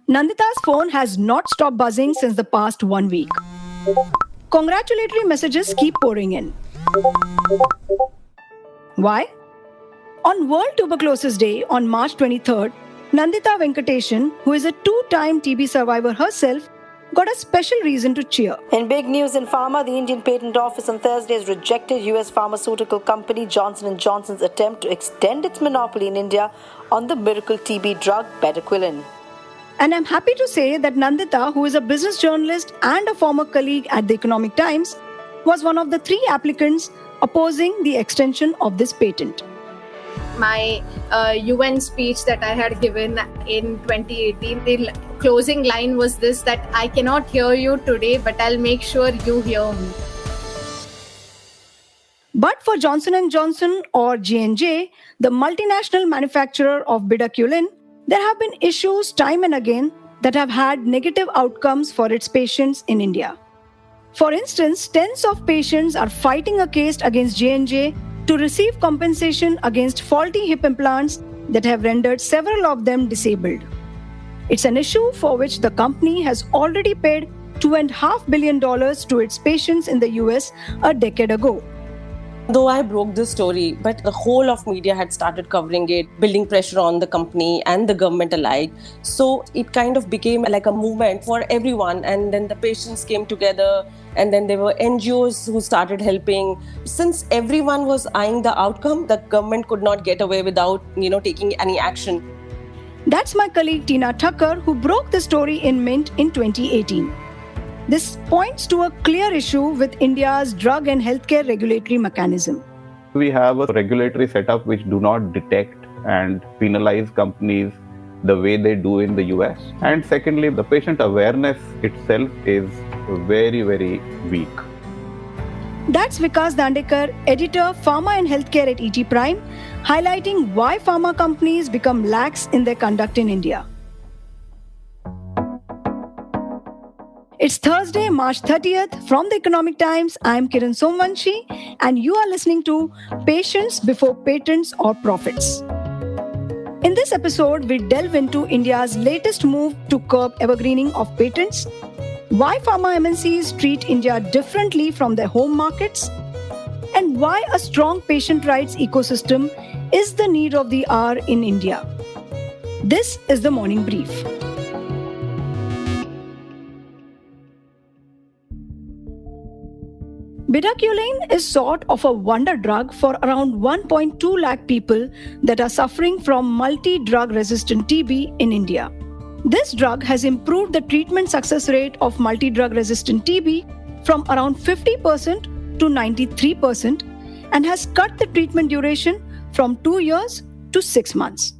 Nandita's phone has not stopped buzzing since the past 1 week. Congratulatory messages keep pouring in. Why? On World Tuberculosis Day on March 23rd, Nandita Venkateshan, who is a two-time TB survivor herself, got a special reason to cheer. In big news in pharma, the Indian Patent Office on Thursday has rejected US pharmaceutical company Johnson & Johnson's attempt to extend its monopoly in India on the miracle TB drug bedaquiline. And I'm happy to say that Nandita, who is a business journalist and a former colleague at the Economic Times, was one of the 3 applicants opposing the extension of this patent. My UN speech that I had given in 2018, the closing line was this, that I cannot hear you today, but I'll make sure you hear me. But for Johnson & Johnson or J&J, the multinational manufacturer of bedaquiline, there have been issues time and again that have had negative outcomes for its patients in India. For instance, tens of patients are fighting a case against J&J to receive compensation against faulty hip implants that have rendered several of them disabled. It's an issue for which the company has already paid $2.5 billion to its patients in the US a decade ago. Though I broke this story, but the whole of media had started covering it, building pressure on the company and the government alike. So it kind of became like a movement for everyone. And then the patients came together, and then there were NGOs who started helping. Since everyone was eyeing the outcome, the government could not get away without, taking any action. That's my colleague Tina Tucker, who broke the story in Mint in 2018. This points to a clear issue with India's drug and healthcare regulatory mechanism. We have a regulatory setup which do not detect and penalize companies the way they do in the US. And secondly, the patient awareness itself is very, very weak. That's Vikas Dandekar, editor, Pharma and Healthcare at ET Prime, highlighting why pharma companies become lax in their conduct in India. It's Thursday, March 30th. From the Economic Times, I'm Kiran Somvanshi, and you are listening to Patients Before Patents or Profits. In this episode, we delve into India's latest move to curb evergreening of patents, why pharma MNCs treat India differently from their home markets, and why a strong patient rights ecosystem is the need of the hour in India. This is the Morning Brief. Bedaquiline is sort of a wonder drug for around 1.2 lakh people that are suffering from multi-drug resistant TB in India. This drug has improved the treatment success rate of multi-drug resistant TB from around 50% to 93% and has cut the treatment duration from 2 years to 6 months.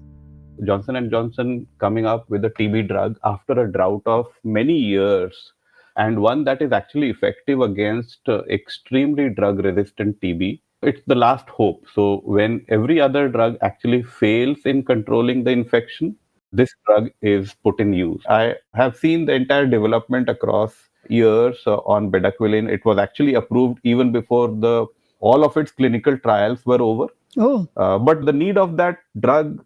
Johnson & Johnson coming up with a TB drug after a drought of many years, and one that is actually effective against extremely drug-resistant TB. It's the last hope. So when every other drug actually fails in controlling the infection, this drug is put in use. I have seen the entire development across years on bedaquiline. It was actually approved even before all of its clinical trials were over. But the need of that drug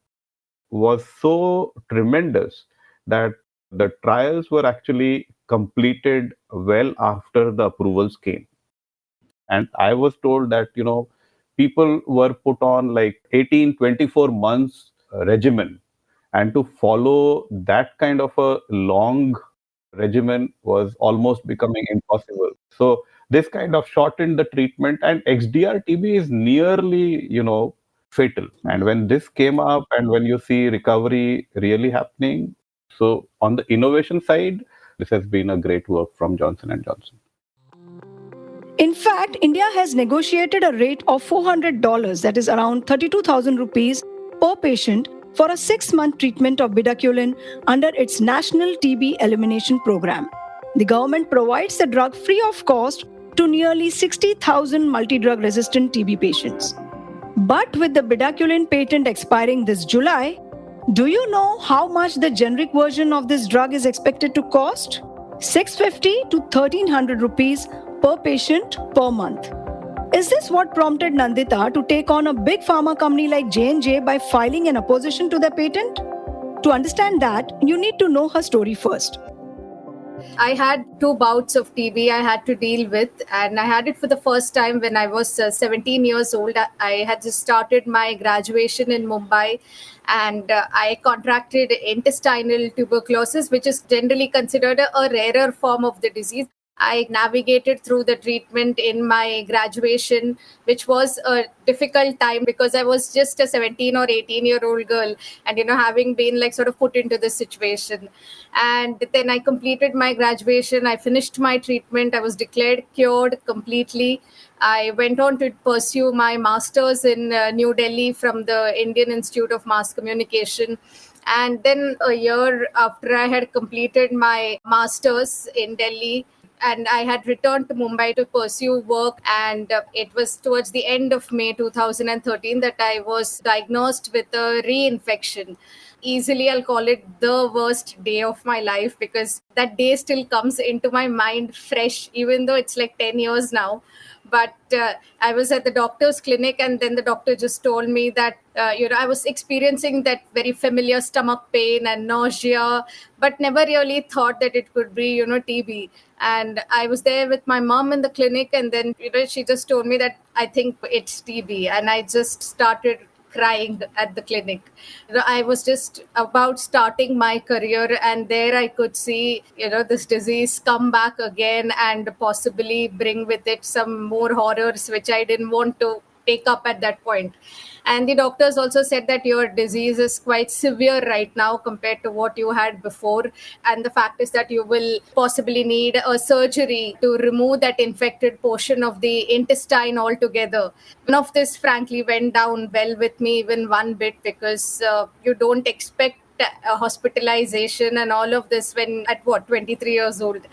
was so tremendous that the trials were actually completed well after the approvals came. And I was told that, people were put on like 18, 24 months regimen. And to follow that kind of a long regimen was almost becoming impossible. So this kind of shortened the treatment, and XDR TB is nearly, fatal. And when this came up and when you see recovery really happening, so on the innovation side, this has been a great work from Johnson & Johnson. In fact, India has negotiated a rate of $400, that is around 32,000 rupees per patient, for a 6-month treatment of bedaquiline under its National TB Elimination Program. The government provides the drug free of cost to nearly 60,000 multi-drug resistant TB patients. But with the bedaquiline patent expiring this July, do you know how much the generic version of this drug is expected to cost? 650 to 1300 rupees per patient per month. Is this what prompted Nandita to take on a big pharma company like J&J by filing an opposition to their patent? To understand that, you need to know her story first. I had 2 bouts of TB I had to deal with, and I had it for the first time when I was 17 years old. I had just started my graduation in Mumbai, and I contracted intestinal tuberculosis, which is generally considered a rarer form of the disease. I navigated through the treatment in my graduation, which was a difficult time because I was just a 17 or 18-year-old girl, and having been like sort of put into this situation. And then I completed my graduation, I finished my treatment, I was declared cured completely. I went on to pursue my master's in New Delhi from the Indian Institute of Mass Communication. And then a year after I had completed my master's in Delhi, and I had returned to Mumbai to pursue work, and it was towards the end of May 2013 that I was diagnosed with a reinfection. Easily, I'll call it the worst day of my life, because that day still comes into my mind fresh, even though it's like 10 years now. But I was at the doctor's clinic, and then the doctor just told me that I was experiencing that very familiar stomach pain and nausea, but never really thought that it could be TB. And I was there with my mom in the clinic, and then she just told me that I think it's TB, and I just started crying at the clinic. I was just about starting my career, and there I could see this disease come back again and possibly bring with it some more horrors which I didn't want to take up at that point. And the doctors also said that your disease is quite severe right now compared to what you had before, and the fact is that you will possibly need a surgery to remove that infected portion of the intestine altogether. None of this frankly went down well with me even one bit, because you don't expect a hospitalization and all of this when at 23 years old.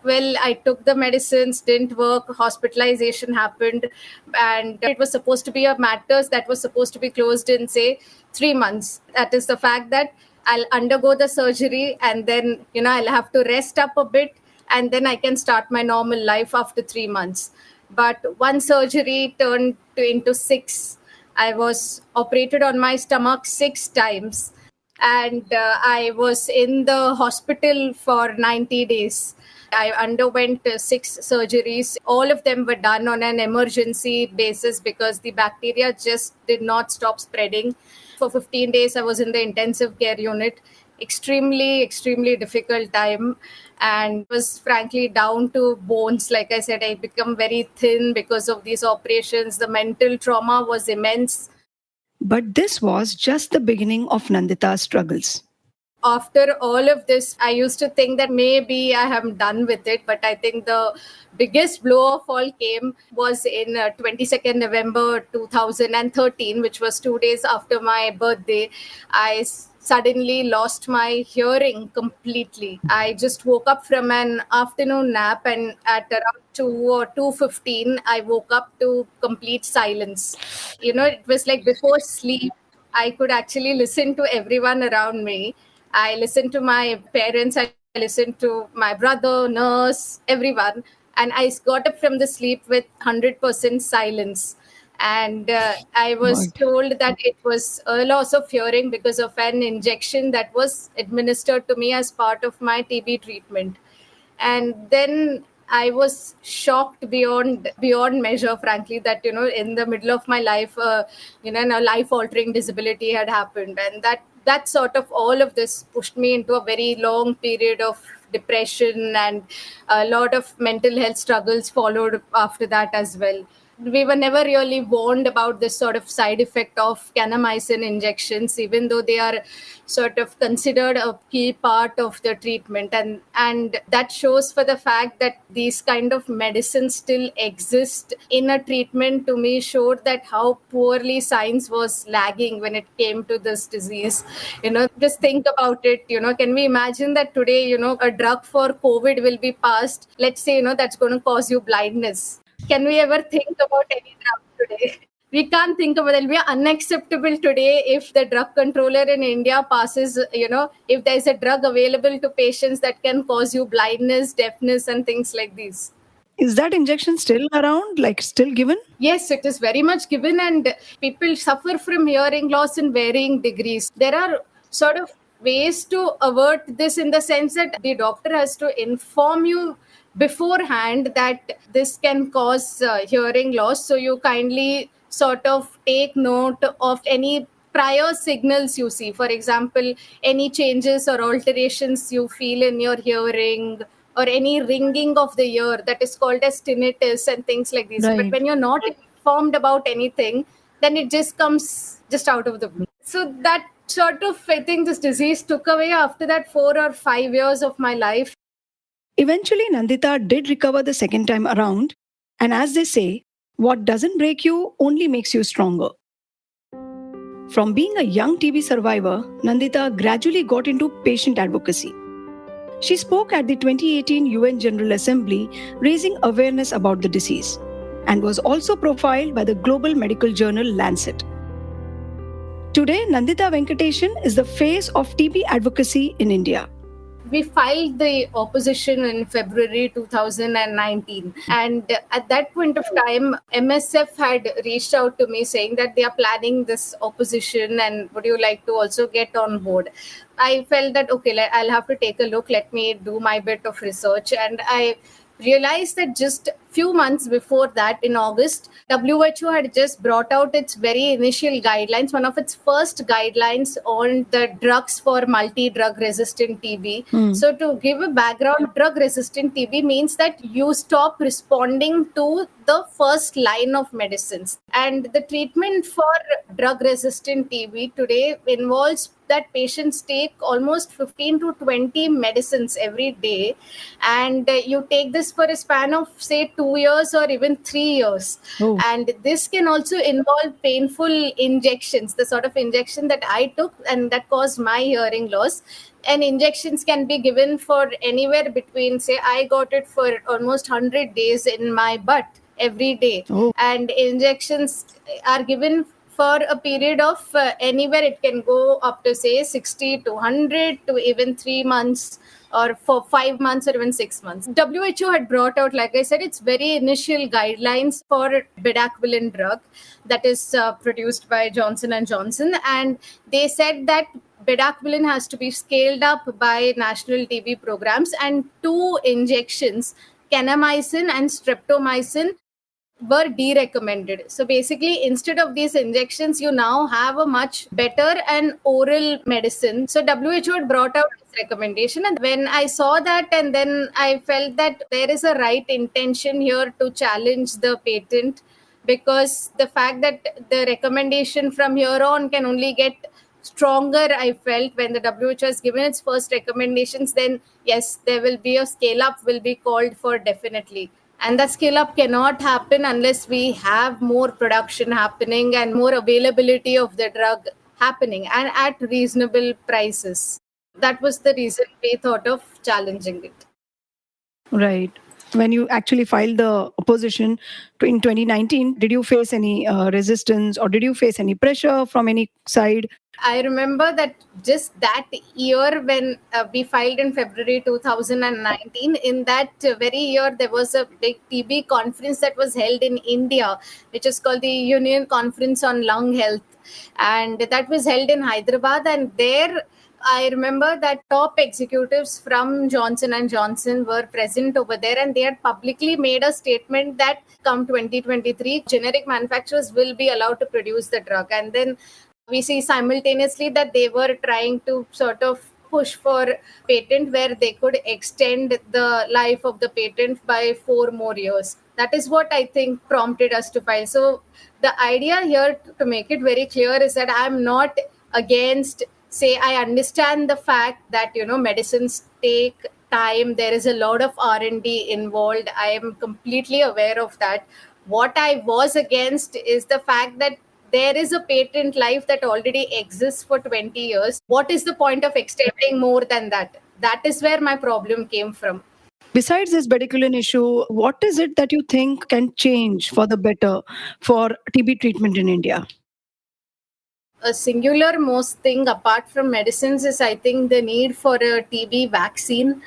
Well, I took the medicines, didn't work, hospitalization happened, and it was supposed to be a matters that was supposed to be closed in, say, 3 months. That is the fact that I'll undergo the surgery, and then, I'll have to rest up a bit, and then I can start my normal life after 3 months. But one surgery turned into 6. I was operated on my stomach 6 times, and I was in the hospital for 90 days. I underwent 6 surgeries. All of them were done on an emergency basis because the bacteria just did not stop spreading. For 15 days, I was in the intensive care unit. Extremely, extremely difficult time, and was frankly down to bones. Like I said, I become very thin because of these operations. The mental trauma was immense. But this was just the beginning of Nandita's struggles. After all of this, I used to think that maybe I am done with it. But I think the biggest blow of all came was in 22nd November 2013, which was 2 days after my birthday. I suddenly lost my hearing completely. I just woke up from an afternoon nap, and at around 2 or 2:15, I woke up to complete silence. It was like before sleep, I could actually listen to everyone around me. I listened to my parents, I listened to my brother, nurse, everyone. And I got up from the sleep with 100% silence. And I was told that it was a loss of hearing because of an injection that was administered to me as part of my TB treatment. And then I was shocked beyond measure, frankly, that in the middle of my life, a life-altering disability had happened, and that sort of all of this pushed me into a very long period of depression, and a lot of mental health struggles followed after that as well. We were never really warned about this sort of side effect of kanamycin injections, even though they are sort of considered a key part of the treatment. And that shows for the fact that these kind of medicines still exist in a treatment, to me, showed that how poorly science was lagging when it came to this disease. Just think about it. Can we imagine that today, a drug for COVID will be passed, let's say, that's going to cause you blindness. Can we ever think about any drug today? We can't think about it. It will be unacceptable today if the drug controller in India passes, if there's a drug available to patients that can cause you blindness, deafness, and things like these. Is that injection still around, like still given? Yes, it is very much given, and people suffer from hearing loss in varying degrees. There are sort of ways to avert this, in the sense that the doctor has to inform you beforehand that this can cause hearing loss. So you kindly sort of take note of any prior signals you see. For example, any changes or alterations you feel in your hearing, or any ringing of the ear, that is called as tinnitus and things like this. But Right. when you're not informed about anything, then it just comes just out of the blue. So that sort of, I think this disease took away after that 4 or 5 years of my life. Eventually, Nandita did recover the second time around. And as they say, what doesn't break you only makes you stronger. From being a young TB survivor, Nandita gradually got into patient advocacy. She spoke at the 2018 UN General Assembly, raising awareness about the disease, and was also profiled by the global medical journal Lancet. Today, Nandita Venkateshan is the face of TB advocacy in India. We filed the opposition in February 2019. And at that point of time, MSF had reached out to me saying that they are planning this opposition and would you like to also get on board? I felt that, okay, I'll have to take a look. Let me do my bit of research. And I realized that just few months before that, in August, WHO had just brought out its very initial guidelines, one of its first guidelines on the drugs for multi-drug resistant TB. So to give a background, drug resistant TB means that you stop responding to the first line of medicines. And the treatment for drug resistant TB today involves that patients take almost 15 to 20 medicines every day, and you take this for a span of say 2 years or even 3 years. Oh. And this can also involve painful injections, the sort of injection that I took and that caused my hearing loss. And injections can be given for anywhere between, say, I got it for almost 100 days in my butt every day. Oh. And injections are given for a period of anywhere, it can go up to say 60 to 100 to even 3 months, or for 5 months or even 6 months. WHO had brought out, like I said, its very initial guidelines for bedaquiline drug that is produced by Johnson & Johnson. And they said that bedaquiline has to be scaled up by national TB programs, and 2 injections, kanamycin and streptomycin, were derecommended. So basically, instead of these injections, you now have a much better and oral medicine. So WHO had brought out this recommendation. And when I saw that, and then I felt that there is a right intention here to challenge the patent, because the fact that the recommendation from here on can only get stronger, I felt, when the WHO has given its first recommendations, then yes, there will be a scale up will be called for definitely. And that scale up cannot happen unless we have more production happening and more availability of the drug happening and at reasonable prices. That was the reason we thought of challenging it. Right. When you actually filed the opposition in 2019, did you face any resistance, or did you face any pressure from any side? I remember that just that year when we filed in February 2019, in that very year, there was a big TB conference that was held in India, which is called the Union Conference on Lung Health. And that was held in Hyderabad. And there, I remember that top executives from Johnson & Johnson were present over there, and they had publicly made a statement that come 2023, generic manufacturers will be allowed to produce the drug. And then we see simultaneously that they were trying to sort of push for patent where they could extend the life of the patent by 4 more years. That is what I think prompted us to file. So the idea here, to make it very clear, is that I'm not against, say, I understand the fact that, medicines take time. There is a lot of R&D involved. I am completely aware of that. What I was against is the fact that there is a patent life that already exists for 20 years. What is the point of extending more than that? That is where my problem came from. Besides this bedaquiline issue, what is it that you think can change for the better for TB treatment in India? A singular most thing apart from medicines is, I think, the need for a TB vaccine.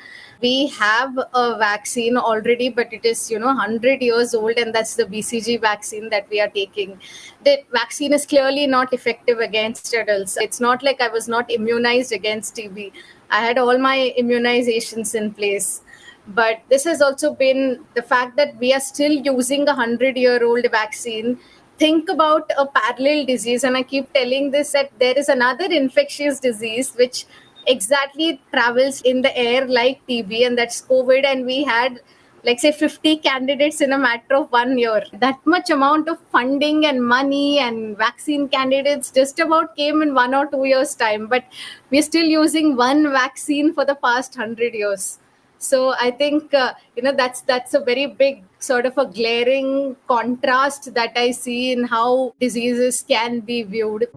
we have a vaccine already, but it is 100 years old, and that's the BCG vaccine that we are taking. The vaccine is clearly not effective against adults. It's not like I was not immunized against TB. I had all my immunizations in place. But this has also been the fact that we are still using a 100-year-old vaccine. Think about a parallel disease, and I keep telling this, that there is another infectious disease which exactly travels in the air like TB, and that's COVID. And we had, like, say, 50 candidates in a matter of 1 year. That much amount of funding and money and vaccine candidates just about came in 1 or 2 years' time. But we're still using one vaccine for the past 100 years. So I think that's a very big sort of a glaring contrast that I see in how diseases can be viewed.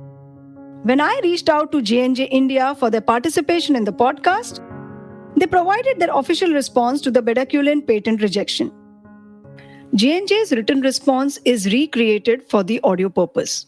When I reached out to J&J India for their participation in the podcast, they provided their official response to the bedaquiline patent rejection. J&J's written response is recreated for the audio purpose.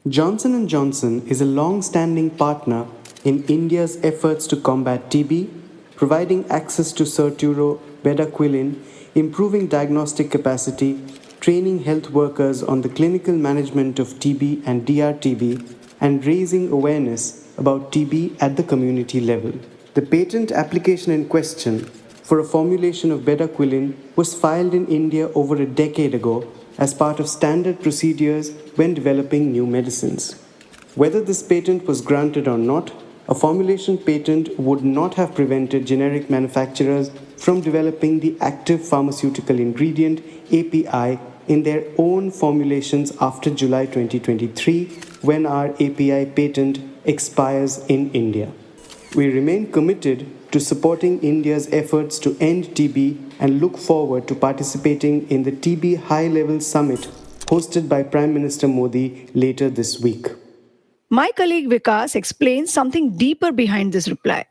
Johnson & Johnson is a long-standing partner in India's efforts to combat TB, providing access to Certuro, bedaquiline, improving diagnostic capacity, training health workers on the clinical management of TB and DRTB, and raising awareness about TB at the community level. The patent application in question for a formulation of bedaquiline was filed in India over a decade ago as part of standard procedures when developing new medicines. Whether this patent was granted or not, a formulation patent would not have prevented generic manufacturers from developing the active pharmaceutical ingredient API in their own formulations after July 2023, when our API patent expires in India. We remain committed to supporting India's efforts to end TB and look forward to participating in the TB High-Level Summit hosted by Prime Minister Modi later this week. My colleague Vikas explains something deeper behind this reply.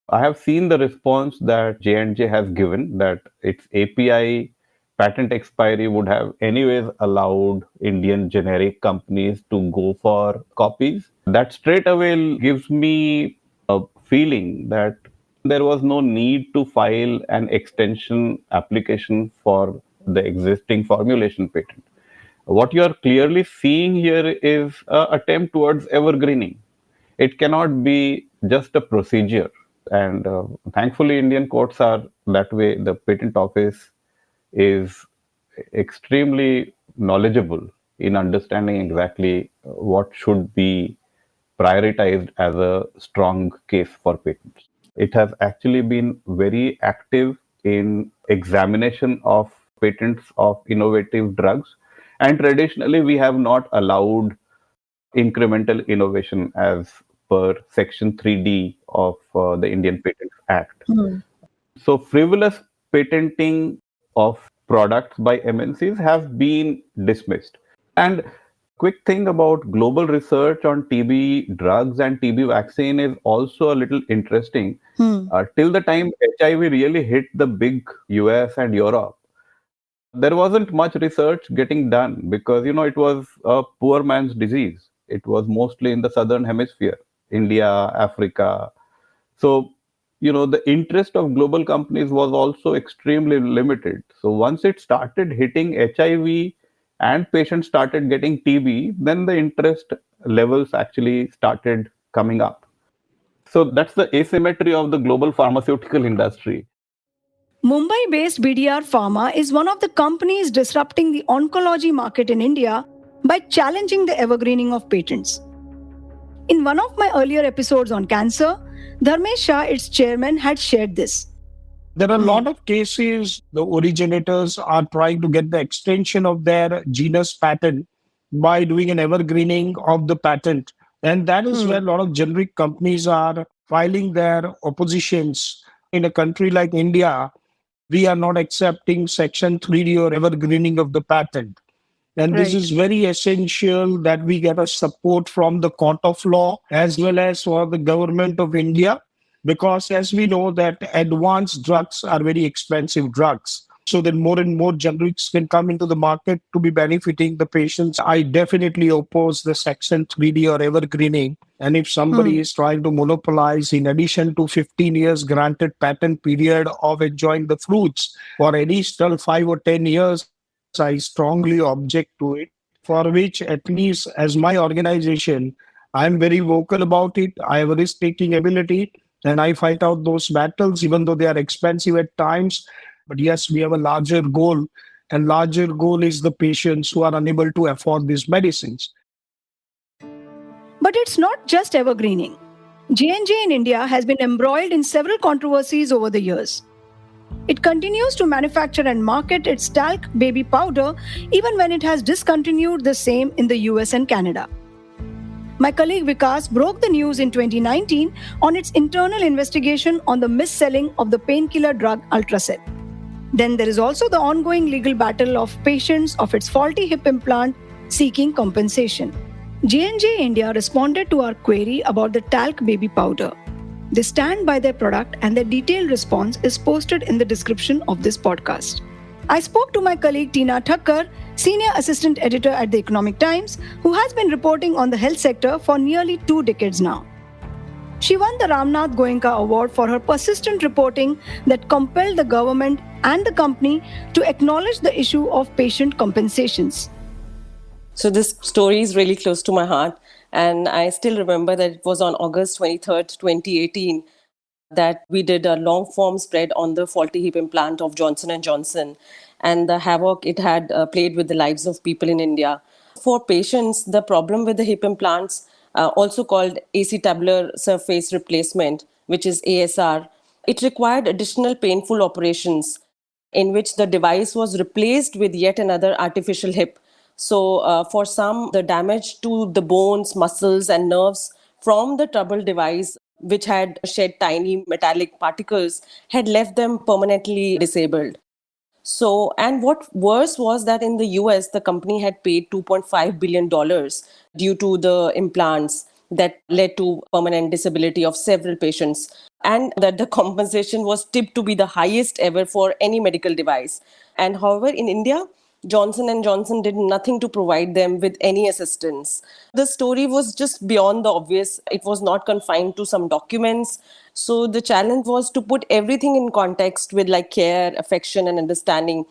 I have seen the response that J&J has given, that its API patent expiry would have anyways allowed Indian generic companies to go for copies. That straight away gives me a feeling that there was no need to file an extension application for the existing formulation patent. What you are clearly seeing here is an attempt towards evergreening. It cannot be just a procedure. And thankfully, Indian courts are that way. The patent office is extremely knowledgeable in understanding exactly what should be prioritized as a strong case for patents. It has actually been very active in examination of patents of innovative drugs. And traditionally, we have not allowed incremental innovation as per Section 3D of the Indian Patents Act. So frivolous patenting of products by MNCs have been dismissed. And quick thing about global research on TB drugs and TB vaccine is also a little interesting. Till the time HIV really hit the big US and Europe, there wasn't much research getting done because, it was a poor man's disease. It was mostly in the southern hemisphere, India, Africa. So, the interest of global companies was also extremely limited. So once it started hitting HIV and patients started getting TB, then the interest levels actually started coming up. So that's the asymmetry of the global pharmaceutical industry. Mumbai-based BDR Pharma is one of the companies disrupting the oncology market in India by challenging the evergreening of patents. In one of my earlier episodes on cancer, Dharmesh Shah, its chairman, had shared this. There are a lot of cases the originators are trying to get the extension of their genus patent by doing an evergreening of the patent. And that is where a lot of generic companies are filing their oppositions. In a country like India, we are not accepting Section 3D or evergreening of the patent. And this is very essential that we get a support from the court of law as well as for the government of India, because as we know that advanced drugs are very expensive drugs. so that more and more generics can come into the market to be benefiting the patients. I definitely oppose the Section 3D or evergreening. And if somebody is trying to monopolize, in addition to 15 years granted patent period of enjoying the fruits, for additional 5 or 10 years, I strongly object to it, for which, at least as my organization, I'm very vocal about it. I have a risk-taking ability and I fight out those battles, even though they are expensive at times. But yes, we have a larger goal, and larger goal is the patients who are unable to afford these medicines. But it's not just evergreening. J&J in India has been embroiled in several controversies over the years. It continues to manufacture and market its talc baby powder even when it has discontinued the same in the US and Canada. My colleague Vikas broke the news in 2019 on its internal investigation on the mis-selling of the painkiller drug Ultracet. Then there is also the ongoing legal battle of patients of its faulty hip implant seeking compensation. J&J India responded to our query about the talc baby powder. They stand by their product and their detailed response is posted in the description of this podcast. I spoke to my colleague Tina Thakkar, Senior Assistant Editor at The Economic Times, who has been reporting on the health sector for nearly 2 decades now. She won the Ramnath Goenka Award for her persistent reporting that compelled the government and the company to acknowledge the issue of patient compensations. So this story is really close to my heart. And I still remember that it was on August 23rd, 2018, that we did a long form spread on the faulty hip implant of Johnson & Johnson and the havoc it had played with the lives of people in India. For patients, the problem with the hip implants, also called acetabular surface replacement, which is ASR, it required additional painful operations in which the device was replaced with yet another artificial hip. So for some, the damage to the bones, muscles, and nerves from the troubled device, which had shed tiny metallic particles, had left them permanently disabled. So, and what worse was that in the US, the company had paid $2.5 billion due to the implants that led to permanent disability of several patients, and that the compensation was tipped to be the highest ever for any medical device. And however, in India, Johnson & Johnson did nothing to provide them with any assistance. The story was just beyond the obvious. It was not confined to some documents. So the challenge was to put everything in context with like care, affection, and understanding.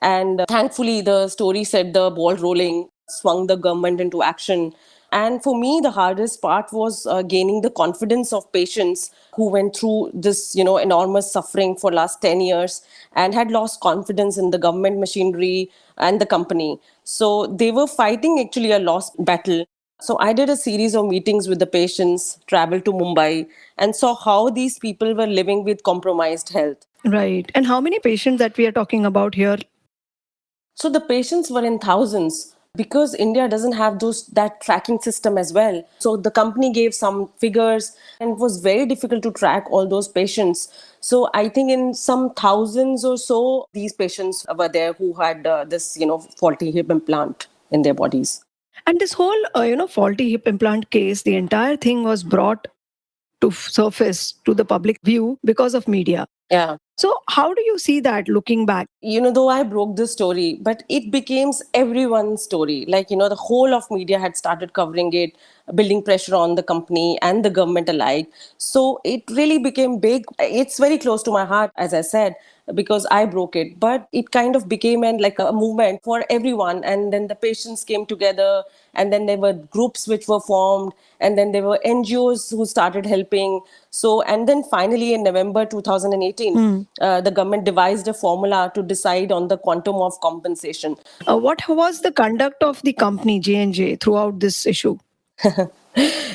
And thankfully, the story set the ball rolling, swung the government into action. And for me, the hardest part was gaining the confidence of patients who went through this, enormous suffering for last 10 years and had lost confidence in the government machinery and the company. So they were fighting actually a lost battle. So I did a series of meetings with the patients, traveled to Mumbai, and saw how these people were living with compromised health. Right. And how many patients that we are talking about here? So the patients were in thousands because India doesn't have that tracking system as well. So the company gave some figures and it was very difficult to track all those patients. So I think in some thousands or so, these patients were there who had this, faulty hip implant in their bodies. And this whole, faulty hip implant case, the entire thing was brought to surface to the public view because of media. Yeah. So how do you see that looking back? Though I broke the story, but it became everyone's story. The whole of media had started covering it, building pressure on the company and the government alike. So it really became big. It's very close to my heart, as I said, because I broke it. But it kind of became like a movement for everyone. And then the patients came together, and then there were groups which were formed, and then there were NGOs who started helping. So, and then finally in November 2018, the government devised a formula to decide on the quantum of compensation. What was the conduct of the company J&J throughout this issue?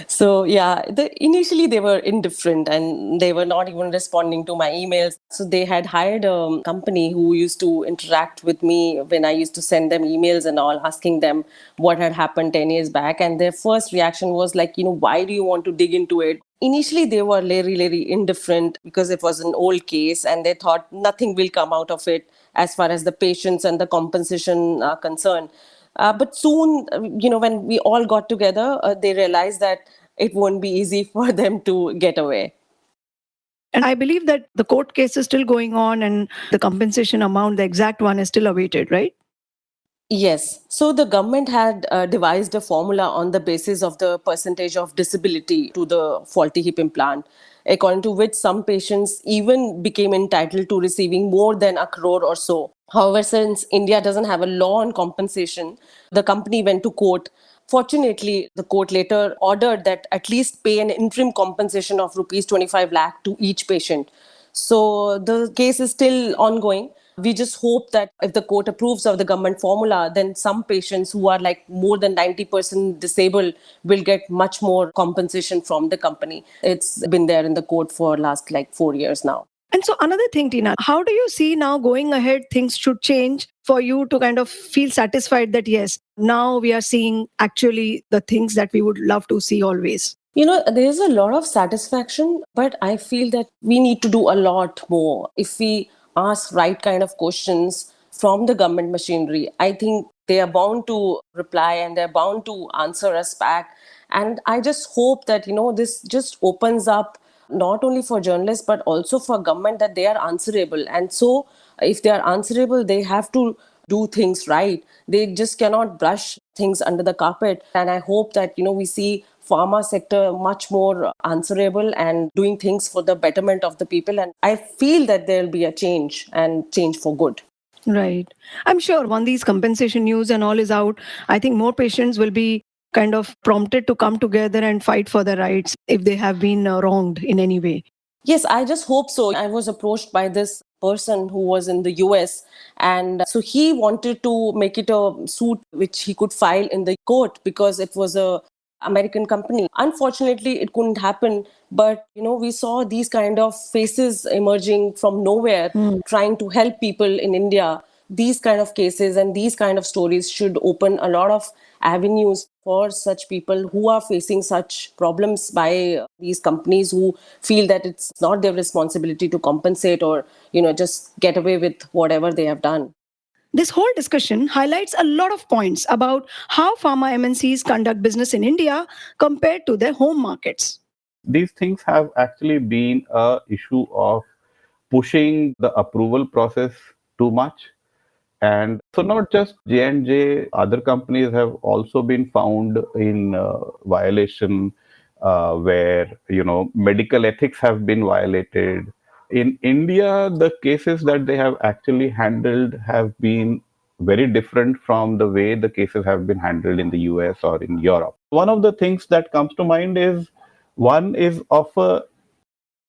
So yeah, initially they were indifferent and they were not even responding to my emails. So they had hired a company who used to interact with me when I used to send them emails and all, asking them what had happened 10 years back. And their first reaction was like, why do you want to dig into it? Initially, they were very, very indifferent because it was an old case and they thought nothing will come out of it as far as the patients and the compensation are concerned. But soon, when we all got together, they realized that it won't be easy for them to get away. And I believe that the court case is still going on and the compensation amount, the exact one, is still awaited, right? Yes. So the government had devised a formula on the basis of the percentage of disability to the faulty hip implant, according to which some patients even became entitled to receiving more than a crore or so. However, since India doesn't have a law on compensation, the company went to court. Fortunately, the court later ordered that at least pay an interim compensation of rupees 25 lakh to each patient. So the case is still ongoing. We just hope that if the court approves of the government formula, then some patients who are like more than 90% disabled will get much more compensation from the company. It's been there in the court for last like 4 years now. And so another thing, Tina, how do you see now going ahead things should change for you to kind of feel satisfied that yes, now we are seeing actually the things that we would love to see always? There's a lot of satisfaction, but I feel that we need to do a lot more. If we ask right kind of questions from the government machinery, I think they are bound to reply and they're bound to answer us back. And I just hope that, this just opens up not only for journalists, but also for government that they are answerable. And so if they are answerable, they have to do things right. They just cannot brush things under the carpet. And I hope that, we see pharma sector much more answerable and doing things for the betterment of the people. And I feel that there'll be a change and change for good. Right. I'm sure when these compensation news and all is out, I think more patients will be kind of prompted to come together and fight for their rights if they have been wronged in any way. Yes, I just hope so. I was approached by this person who was in the US, and so he wanted to make it a suit which he could file in the court because it was a American company. Unfortunately, it couldn't happen, but we saw these kind of faces emerging from nowhere trying to help people in India. These kind of cases and these kind of stories should open a lot of avenues for such people who are facing such problems by these companies who feel that it's not their responsibility to compensate or just get away with whatever they have done. This whole discussion highlights a lot of points about how pharma MNCs conduct business in India compared to their home markets. These things have actually been a issue of pushing the approval process too much. And so not just J&J, other companies have also been found in violation where, medical ethics have been violated. In India, the cases that they have actually handled have been very different from the way the cases have been handled in the US or in Europe. One of the things that comes to mind is one is of a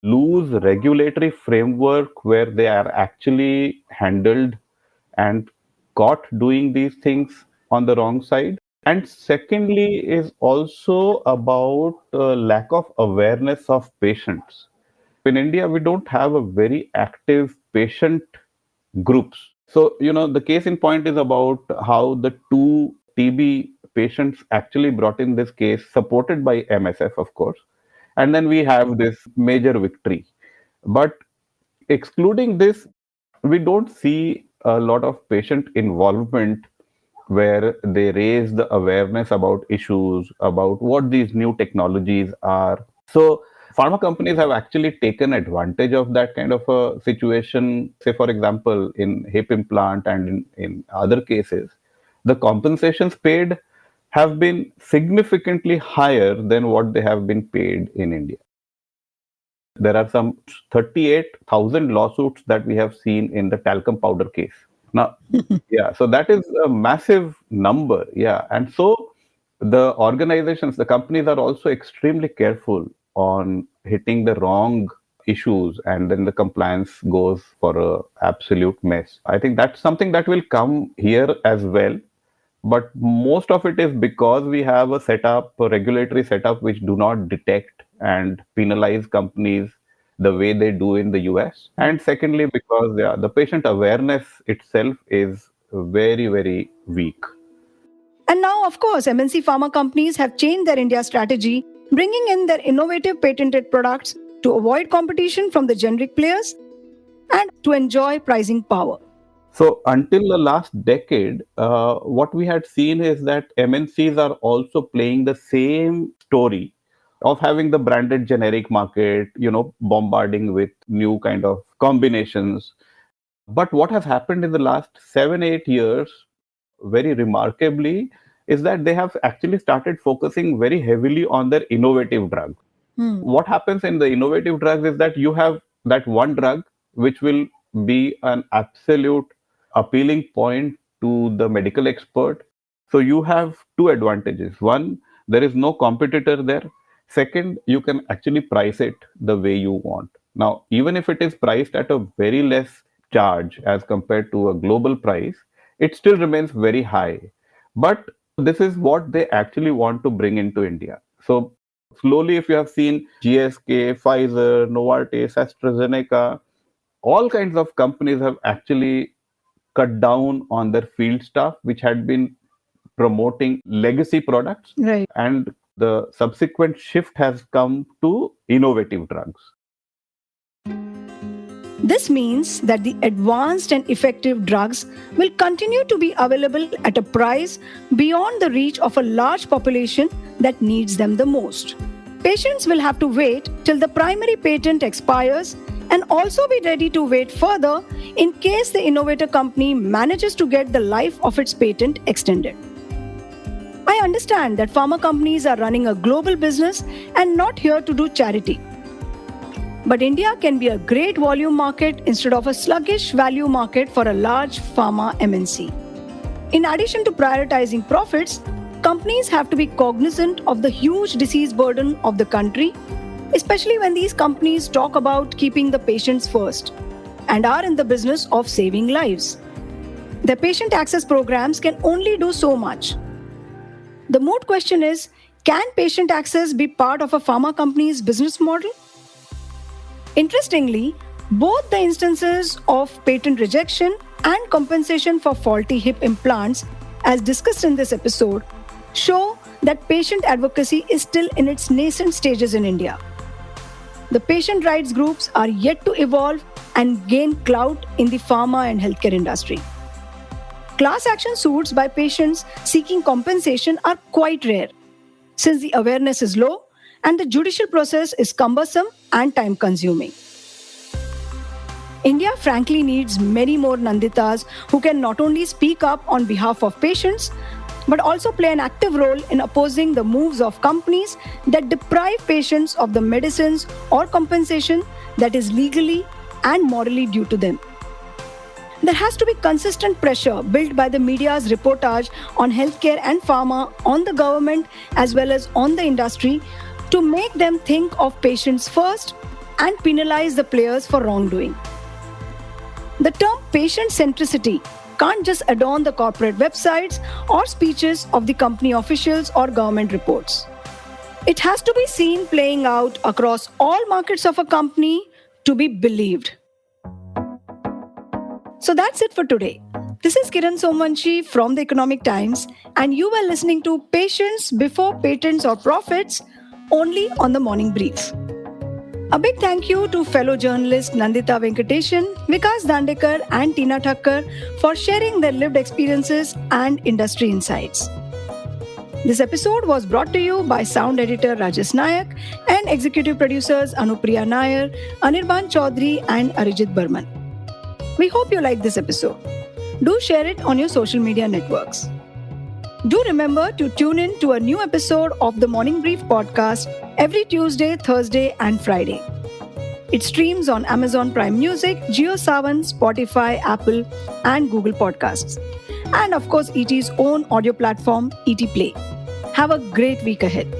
loose regulatory framework where they are actually handled and caught doing these things on the wrong side. And secondly is also about lack of awareness of patients. In India, we don't have a very active patient groups. So, the case in point is about how the two TB patients actually brought in this case, supported by MSF, of course. And then we have this major victory. But excluding this, we don't see a lot of patient involvement where they raise the awareness about issues, about what these new technologies are. So pharma companies have actually taken advantage of that kind of a situation. Say, for example, in hip implant and in other cases, the compensations paid have been significantly higher than what they have been paid in India. There are some 38,000 lawsuits that we have seen in the talcum powder case. Now, yeah, so that is a massive number. Yeah. And so the organizations, the companies are also extremely careful on hitting the wrong issues, and then the compliance goes for a absolute mess. I think that's something that will come here as well. But most of it is because we have a regulatory setup, which do not detect and penalize companies the way they do in the US. And secondly, because the patient awareness itself is very, very weak. And now, of course, MNC pharma companies have changed their India strategy, bringing in their innovative patented products to avoid competition from the generic players and to enjoy pricing power. So until the last decade, what we had seen is that MNCs are also playing the same story of having the branded generic market, bombarding with new kind of combinations. But what has happened in the last 7-8 years, very remarkably, is that they have actually started focusing very heavily on their innovative drugs. What happens in the innovative drugs is that you have that one drug which will be an absolute appealing point to the medical expert. So you have two advantages. One, there is no competitor there. Second, you can actually price it the way you want. Now, even if it is priced at a very less charge as compared to a global price, it still remains very high. But this is what they actually want to bring into India. So slowly, if you have seen GSK, Pfizer, Novartis, AstraZeneca, all kinds of companies have actually cut down on their field staff, which had been promoting legacy products. Right. And the subsequent shift has come to innovative drugs. This means that the advanced and effective drugs will continue to be available at a price beyond the reach of a large population that needs them the most. Patients will have to wait till the primary patent expires and also be ready to wait further in case the innovator company manages to get the life of its patent extended. I understand that pharma companies are running a global business and not here to do charity. But India can be a great volume market instead of a sluggish value market for a large pharma MNC. In addition to prioritizing profits, companies have to be cognizant of the huge disease burden of the country, especially when these companies talk about keeping the patients first and are in the business of saving lives. The patient access programs can only do so much. The moot question is, can patient access be part of a pharma company's business model? Interestingly, both the instances of patent rejection and compensation for faulty hip implants, as discussed in this episode, show that patient advocacy is still in its nascent stages in India. The patient rights groups are yet to evolve and gain clout in the pharma and healthcare industry. Class action suits by patients seeking compensation are quite rare, since the awareness is low and the judicial process is cumbersome and time-consuming. India frankly needs many more Nanditas who can not only speak up on behalf of patients, but also play an active role in opposing the moves of companies that deprive patients of the medicines or compensation that is legally and morally due to them. There has to be consistent pressure built by the media's reportage on healthcare and pharma on the government as well as on the industry to make them think of patients first and penalize the players for wrongdoing. The term patient centricity can't just adorn the corporate websites or speeches of the company officials or government reports. It has to be seen playing out across all markets of a company to be believed. So that's it for today. This is Kiran Somvanshi from the Economic Times, and you were listening to Patients Before Patents or Profits only on the Morning Brief. A big thank you to fellow journalists Nandita Venkateshan, Vikas Dandekar and Tina Thakkar for sharing their lived experiences and industry insights. This episode was brought to you by sound editor Rajesh Nayak and executive producers Anupriya Nair, Anirban Chaudhary and Arijit Burman. We hope you liked this episode. Do share it on your social media networks. Do remember to tune in to a new episode of the Morning Brief podcast every Tuesday, Thursday, and Friday. It streams on Amazon Prime Music, JioSaavn, Spotify, Apple, and Google Podcasts. And of course, ET's own audio platform, ET Play. Have a great week ahead.